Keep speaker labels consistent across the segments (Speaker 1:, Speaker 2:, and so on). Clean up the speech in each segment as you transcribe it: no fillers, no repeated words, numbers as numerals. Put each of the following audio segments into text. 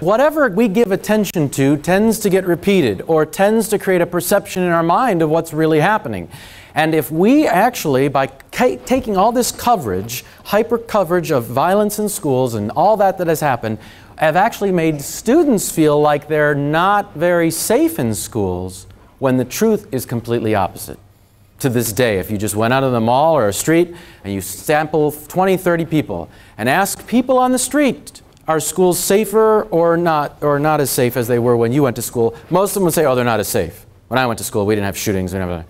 Speaker 1: Whatever we give attention to tends to get repeated or tends to create a perception in our mind of what's really happening. And if we actually, by taking all this coverage, hyper coverage of violence in schools and all that has happened, have actually made students feel like they're not very safe in schools, when the truth is completely opposite. To this day, if you just went out of the mall or a street and you sample 20, 30 people and ask people on the street, are schools safer or not as safe as they were when you went to school? Most of them would say, oh, they're not as safe. When I went to school, we didn't have shootings. And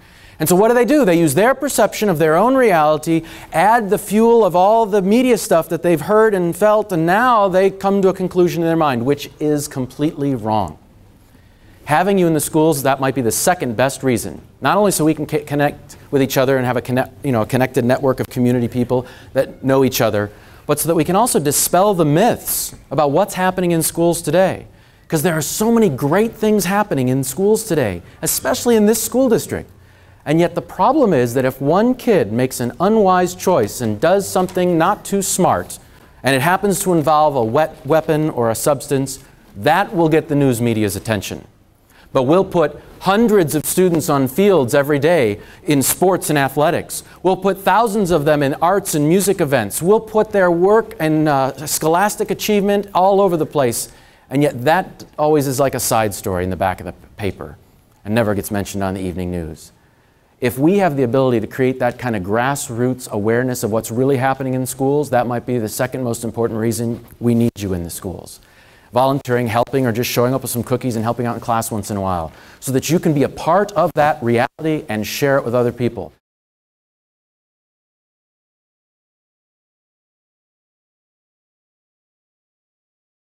Speaker 1: so what do? They use their perception of their own reality, add the fuel of all the media stuff that they've heard and felt, and now they come to a conclusion in their mind, which is completely wrong. Having you in the schools, that might be the second best reason. Not only so we can connect with each other and have a connected network of community people that know each other, but so that we can also dispel the myths about what's happening in schools today. Because there are so many great things happening in schools today, especially in this school district. And yet the problem is that if one kid makes an unwise choice and does something not too smart, and it happens to involve a wet weapon or a substance, that will get the news media's attention. But we'll put hundreds of students on fields every day in sports and athletics. We'll put thousands of them in arts and music events. We'll put their work and scholastic achievement all over the place. And yet that always is like a side story in the back of the paper and never gets mentioned on the evening news. If we have the ability to create that kind of grassroots awareness of what's really happening in schools, that might be the second most important reason we need you in the schools. Volunteering, helping, or just showing up with some cookies and helping out in class once in a while, so that you can be a part of that reality and share it with other people.